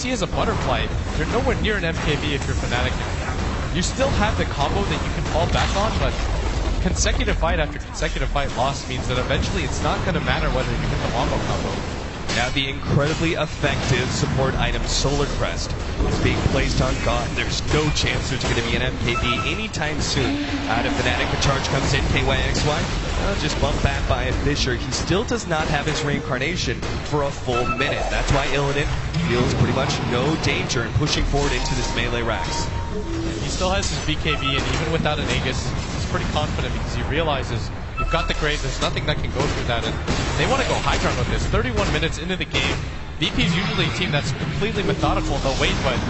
once he has a butterfly, you're nowhere near an MKB if you're Fnatic. You still have the combo that you can fall back on, but consecutive fight after consecutive fight loss means that eventually it's not going to matter whether you hit the wombo combo. Now the incredibly effective support item Solar Crest is being placed on God. There's no chance there's going to be an MKB anytime soon. Out of Fnatic, a charge comes in, KYXY. Just bumped back by a Fisher. He still does not have his reincarnation for a full minute. That's why Illidan feels pretty much no danger in pushing forward into this melee Rax. He still has his BKB, and even without an Aegis, he's pretty confident because he realizes you've got the grave, there's nothing that can go through that, and they want to go high ground with this. 31 minutes into the game, VP is usually a team that's completely methodical. They'll wait, but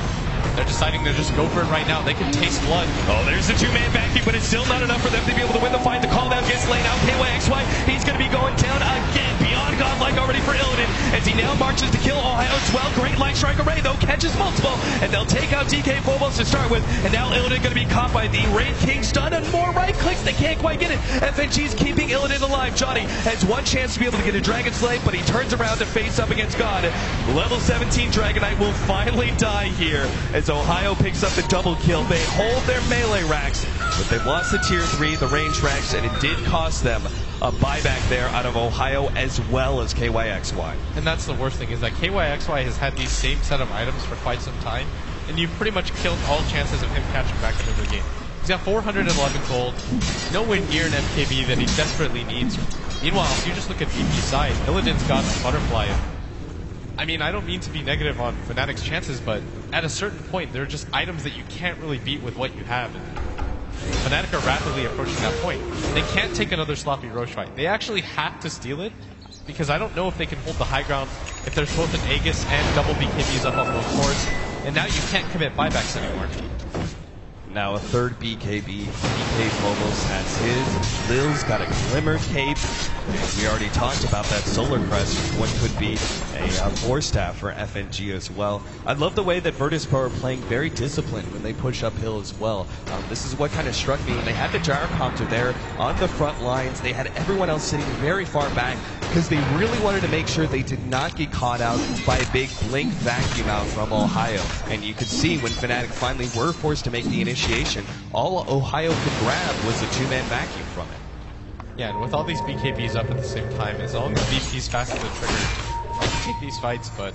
they're deciding to just go for it right now. They can taste blood. Oh, there's a two-man vacuum, but it's still not enough for them to be able to win the fight. The call down gets laid out. KYXY, he's going to be going down again. Beyond godlike already for Illidan, as he now marches to kill Ohio as well. Great light strike array, though, catches multiple, and they'll take out DK Phobos to start with, and now Illidan going to be caught by the Wraith King stun, and more right clicks. They can't quite get it. FNG's keeping Illidan alive. Johnny has one chance to be able to get a Dragon Slave, but he turns around to face up against God. Level 17 Dragonite will finally die here, as Ohio picks up the double kill. They hold their melee Rax, but they've lost the tier 3, the range Rax, and it did cost them a buyback there out of Ohio as well as KYXY. And that's the worst thing, is that KYXY has had these same set of items for quite some time, and you've pretty much killed all chances of him catching back into the game. He's got 411 gold, nowhere near an MKB that he desperately needs. Meanwhile, if you just look at VP's side, Illidan's got the butterfly. I mean, I don't mean to be negative on Fnatic's chances, but at a certain point, there are just items that you can't really beat with what you have. And Fnatic are rapidly approaching that point. They can't take another sloppy Roche fight. They actually have to steal it, because I don't know if they can hold the high ground if there's both an Aegis and double BKBs up on both cores. And now you can't commit buybacks anymore. Now a third BKB. DK Phobos has his. Lil's got a Glimmer Cape. And we already talked about that Solar Crest, what could be a Force Staff for FNG as well. I love the way that Virtus Pro are playing very disciplined when they push uphill as well. This is what kind of struck me when they had the Gyrocopter there on the front lines. They had everyone else sitting very far back because they really wanted to make sure they did not get caught out by a big blink vacuum out from Ohio. And you could see when Fnatic finally were forced to make the initiation, all Ohio could grab was a two-man vacuum from it. Yeah, and with all these BKBs up at the same time, as long as VP's fast to the trigger, they can take these fights, but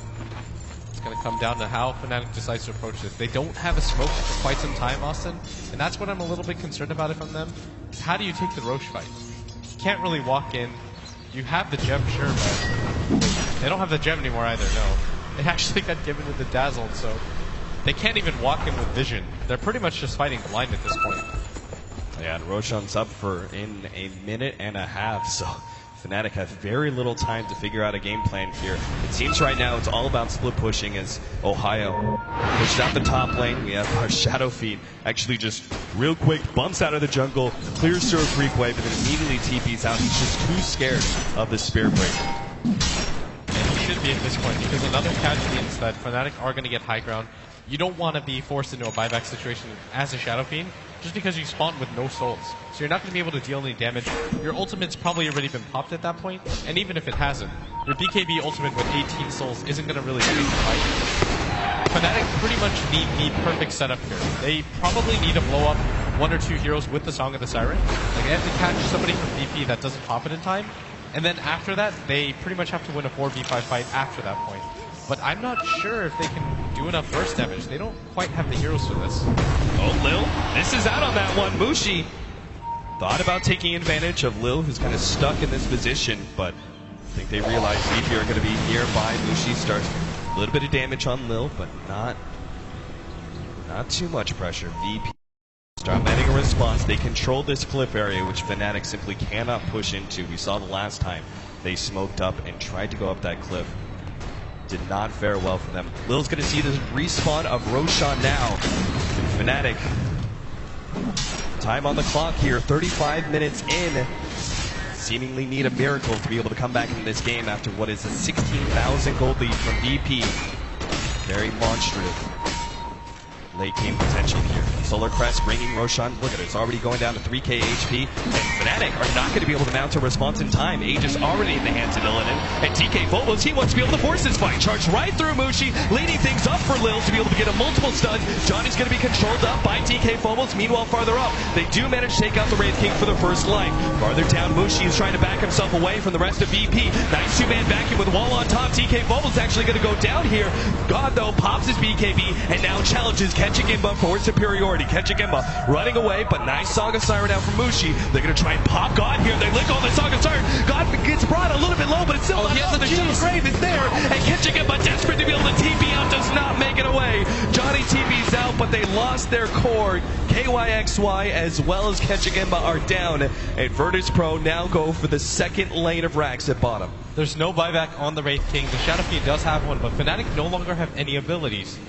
it's going to come down to how Fnatic decides to approach this. They don't have a smoke for quite some time, Austin, and that's what I'm a little bit concerned about it from them. How do you take the Roche fight? You can't really walk in. You have the gem, sure, but they don't have the gem anymore either, no. They actually got given with the Dazzle, so they can't even walk in with vision. They're pretty much just fighting blind at this point. Yeah, and Roshan's up for in a minute and a half, so Fnatic have very little time to figure out a game plan here. It seems right now it's all about split pushing as Ohio pushed out the top lane. We have our Shadow Fiend actually just real quick bumps out of the jungle, clears through a creep wave, and then immediately TP's out. He's just too scared of the Spear Breaker. And he should be at this point, because another catch means that Fnatic are going to get high ground. You don't want to be forced into a buyback situation as a Shadow Fiend, just because you spawn with no souls. So you're not going to be able to deal any damage. Your ultimate's probably already been popped at that point, and even if it hasn't, your BKB ultimate with 18 souls isn't going to really change the fight. Fnatic pretty much need the perfect setup here. They probably need to blow up one or two heroes with the Song of the Siren. Like, they have to catch somebody from VP that doesn't pop it in time, and then after that, they pretty much have to win a 4v5 fight after that point. But I'm not sure if they can do enough burst damage. They don't quite have the heroes for this. Oh, Lil misses out on that one. Mushi thought about taking advantage of Lil, who's kind of stuck in this position, but I think they realize VP are going to be nearby. Mushi starts a little bit of damage on Lil, but not too much pressure. VP start landing a response. They control this cliff area, which Fnatic simply cannot push into. We saw the last time they smoked up and tried to go up that cliff. Did not fare well for them. Lil's going to see the respawn of Roshan now. And Fnatic, time on the clock here, 35 minutes in. Seemingly need a miracle to be able to come back into this game after what is a 16,000 gold lead from VP. Very monstrous. late game potential here. Solar Crest ringing Roshan. Look at it, it's already going down to 3k HP. And Fnatic are not going to be able to mount a response in time. Aegis already in the hands of Illidan. And TK Phobos, he wants to be able to force this fight. Charge right through Mushi, leading things up for Lil to be able to get a multiple stuns. Johnny's going to be controlled up by TK Phobos. Meanwhile, farther up, they do manage to take out the Wraith King for the first life. Farther down, Mushi is trying to back himself away from the rest of VP. Nice two-man vacuum with Wall on top. TK Phobos actually going to go down here. God, though, pops his BKB and now challenges Ketchigimba for superiority. Ketchigimba running away, but nice Saga Siren out from Mushi. They're going to try and pop God here. They lick on the Saga Siren. God gets brought a little bit low, but it's still not enough. The Shell's Grave is there, and Ketchigimba, desperate to be able to TP out, does not make it away. Johnny TP's out, but they lost their core. KYXY as well as Ketchigimba are down, and Virtus Pro now go for the second lane of racks at bottom. There's no buyback on the Wraith King. The Shadow Fiend does have one, but Fnatic no longer have any abilities.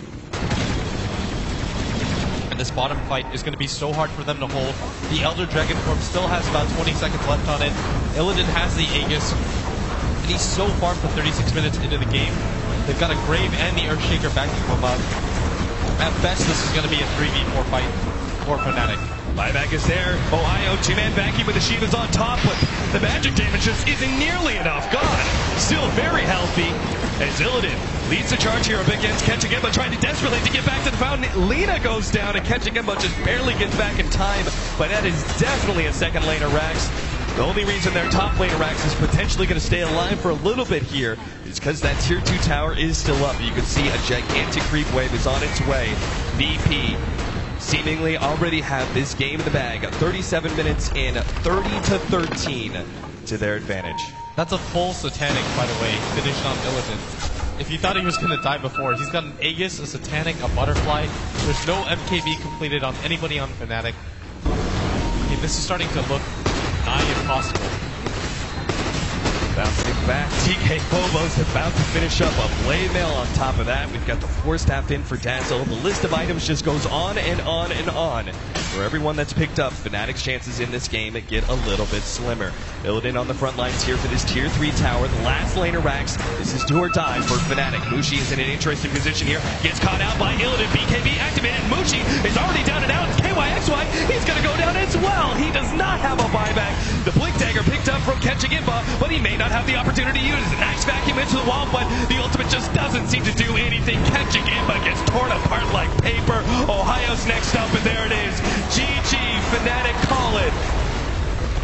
And this bottom fight is going to be so hard for them to hold. The Elder Dragon Form still has about 20 seconds left on it. Illidan has the Aegis, and he's so far for 36 minutes into the game. They've got a Grave and the Earthshaker backing them up. At best, this is going to be a 3v4 fight for Fnatic. Buyback is there. I.M.O two-man vacuum with the Shivas on top, but the magic damage just isn't nearly enough. God, still very healthy. As Illidan leads the charge here against Ketchigimba, trying to desperately to get back to the fountain. Lina goes down, and Ketchigimba just barely gets back in time, but that is definitely a second lane of Rax. The only reason their top lane of Rax is potentially going to stay alive for a little bit here is because that tier 2 tower is still up. You can see a gigantic creep wave is on its way. VP seemingly already have this game in the bag. 37 minutes in, 30-13 to their advantage. That's a full Satanic, by the way, finished on Illidan. If you thought he was going to die before, he's got an Aegis, a Satanic, a Butterfly. There's no MKB completed on anybody on Fnatic. Okay, this is starting to look nigh impossible. Bouncing back, TK Phobos about to finish up a Blade Mail on top of that. We've got the 4-staff in for Dazzle. The list of items just goes on and on and on. For everyone that's picked up, Fnatic's chances in this game get a little bit slimmer. Illidan on the front lines here for this tier 3 tower. The last lane of Rax. This is do or die for Fnatic. Mushi is in an interesting position here. Gets caught out by Illidan. BKB activated. Mushi is already down and out. It's KYXY. He's going to go down as well. He does not have a buyback. The Blink Dagger picked up from Ketchigimba, but he may not have the opportunity to use it. Nice vacuum into the wall, but the ultimate just doesn't seem to do anything. Ketchigimba gets torn apart like paper. Ohio's next up, and there it is. GG, Fnatic call it.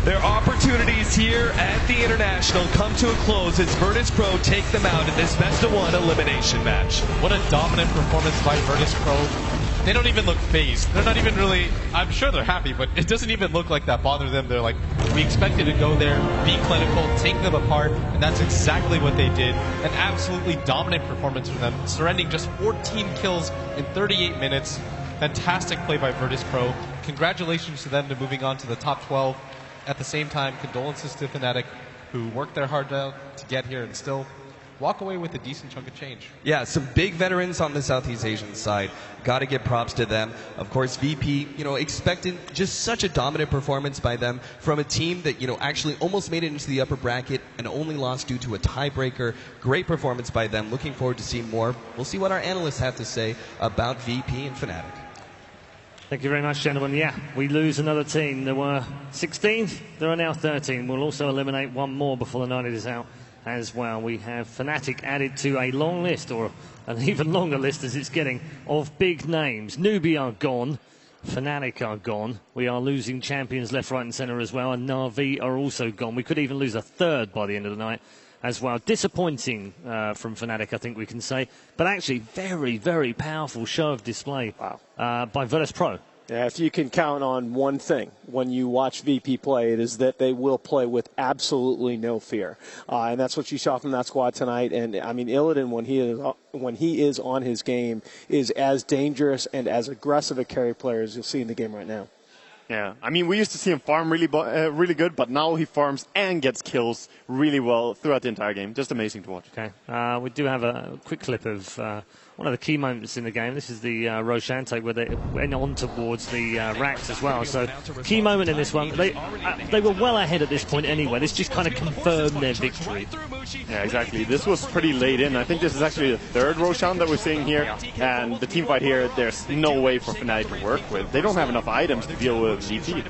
Their opportunities here at the International come to a close as Virtus Pro take them out in this best-of-1 elimination match. What a dominant performance by Virtus Pro. They don't even look phased. They're not even really, I'm sure they're happy, but it doesn't even look like that bothered them. They're like, we expected to go there, be clinical, take them apart, and that's exactly what they did. An absolutely dominant performance from them, surrendering just 14 kills in 38 minutes. Fantastic play by Virtus Pro. Congratulations to them to moving on to the top 12. At the same time, condolences to Fnatic, who worked their heart out to get here and still walk away with a decent chunk of change. Yeah, some big veterans on the Southeast Asian side. Got to give props to them. Of course, VP, expecting just such a dominant performance by them from a team that, actually almost made it into the upper bracket and only lost due to a tiebreaker. Great performance by them. Looking forward to seeing more. We'll see what our analysts have to say about VP and Fnatic. Thank you very much, gentlemen. Yeah, we lose another team. There were 16, there are now 13. We'll also eliminate one more before the night is out as well. We have Fnatic added to a long list, or an even longer list as it's getting, of big names. Newbie are gone. Fnatic are gone. We are losing champions left, right and centre as well, and Na'Vi are also gone. We could even lose a third by the end of the night as well. Disappointing from Fnatic, I think we can say, but actually very, very powerful show of display by Virtus Pro. Yeah, if you can count on one thing when you watch VP play, it is that they will play with absolutely no fear. And that's what you saw from that squad tonight. And, I mean, Illidan, when he is on his game, is as dangerous and as aggressive a carry player as you'll see in the game right now. Yeah, I mean, we used to see him farm really good, but now he farms and gets kills really well throughout the entire game. Just amazing to watch. Okay, we do have a quick clip of one of the key moments in the game. This is the Roshan take where they went on towards the racks as well. So key moment in this one. They were well ahead at this point anyway. This just kind of confirmed their victory. Yeah, exactly. This was pretty late in. I think this is actually the third Roshan that we're seeing here. And the team fight here, there's no way for Fnatic to work with. They don't have enough items to deal with VP.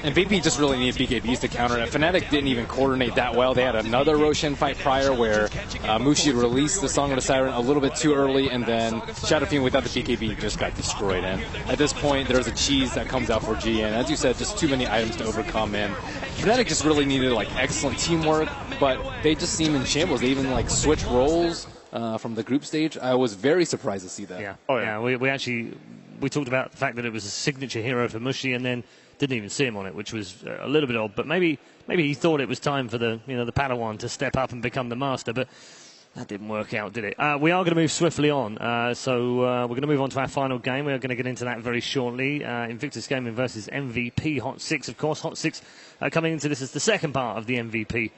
And VP just really needed BKBs to counter it. Fnatic didn't even coordinate that well. They had another Roshan fight prior where Mushi released the Song of the Siren a little bit too early, and then Shadow Fiend without the BKB just got destroyed. And at this point, there's a cheese that comes out for G, and as you said, just too many items to overcome. And Fnatic just really needed like excellent teamwork, but they just seem in shambles. They even like switch roles from the group stage. I was very surprised to see that. Yeah, we talked about the fact that it was a signature hero for Mushi, and then didn't even see him on it, which was a little bit odd. But maybe he thought it was time for the Padawan to step up and become the master. But that didn't work out, did it? We are going to move swiftly on. So we're going to move on to our final game. We are going to get into that very shortly. Invictus Gaming versus MVP Hot 6, of course. Hot 6 coming into this as the second part of the MVP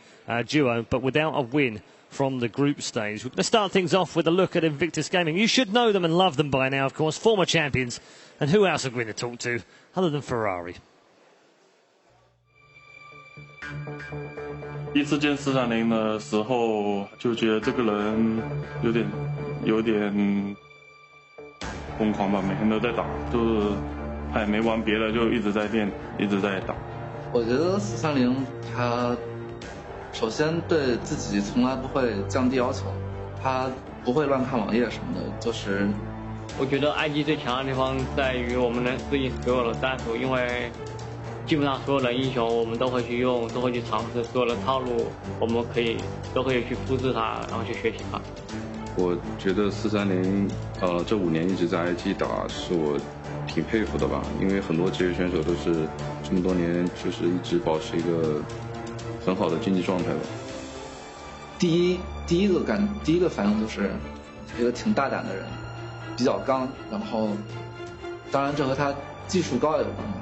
duo, but without a win from the group stage. We're going to start things off with a look at Invictus Gaming. You should know them and love them by now, of course. Former champions. And who else are we going to talk to other than Ferrari? 第一次见430的时候，就觉得这个人有点疯狂吧，每天都在打，就是他也没玩别的，就一直在练，一直在打。我觉得430他首先对自己从来不会降低要求，他不会乱看网页什么的，就是。我觉得 IG 最强的地方在于我们能适应所有的战术，因为 基本上所有的英雄我们都会去用，都会去尝试所有的套路，我们都可以去复制它，然后去学习它。我觉得430，这5年一直在 IG 打，是我挺佩服的吧，因为很多职业选手都是这么多年就是一直保持一个很好的竞技状态吧。第一个反应就是一个挺大胆的人，比较刚，然后当然这和他技术高也有关吧。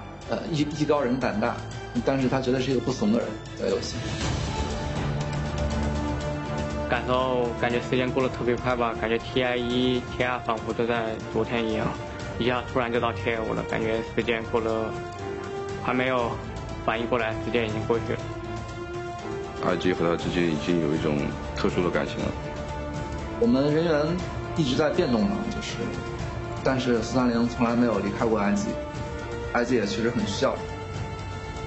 艺高人胆大，但是他绝对是一个不怂的人，在游戏。感觉时间过得特别快吧，感觉 TI1、TI2仿佛都在昨天一样，一下突然就到 TI5了，感觉时间过得还没有反应过来，时间已经过去了。IG 和他之间已经有一种特殊的感情了。我们人员一直在变动嘛，但是430从来没有离开过 IG。IG 也确实很需要。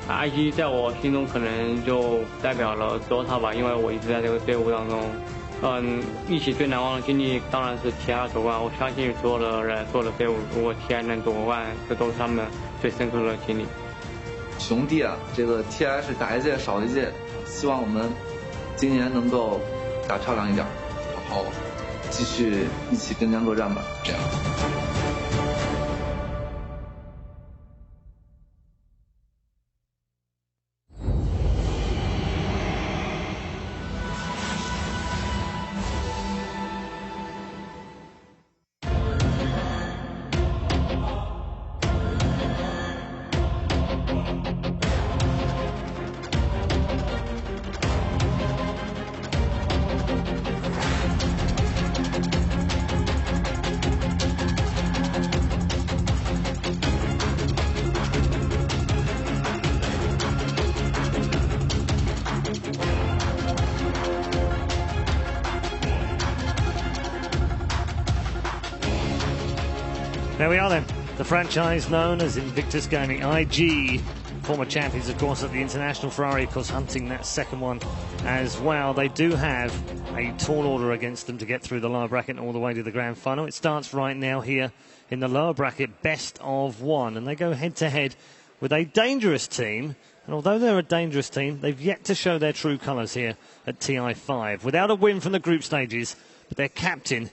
IG 在我心中可能就代表了 Dota 吧，因为我一直在这个队伍当中。一起最难忘的经历当然是 TI 夺冠。我相信所有的人、所有的队伍，如果 TI 能夺冠，这都是他们最深刻的经历。兄弟啊，这个 TI 是打一届少一届，希望我们今年能够打漂亮一点，然后继续一起跟江作战吧，这样。There we are then, the franchise known as Invictus Gaming, IG, former champions of course at the International. Ferrari of course hunting that second one as well. They do have a tall order against them to get through the lower bracket and all the way to the grand final. It starts right now here in the lower bracket, best of one, and they go head to head with a dangerous team. And although they're a dangerous team, they've yet to show their true colours here at TI5. Without a win from the group stages, but their captain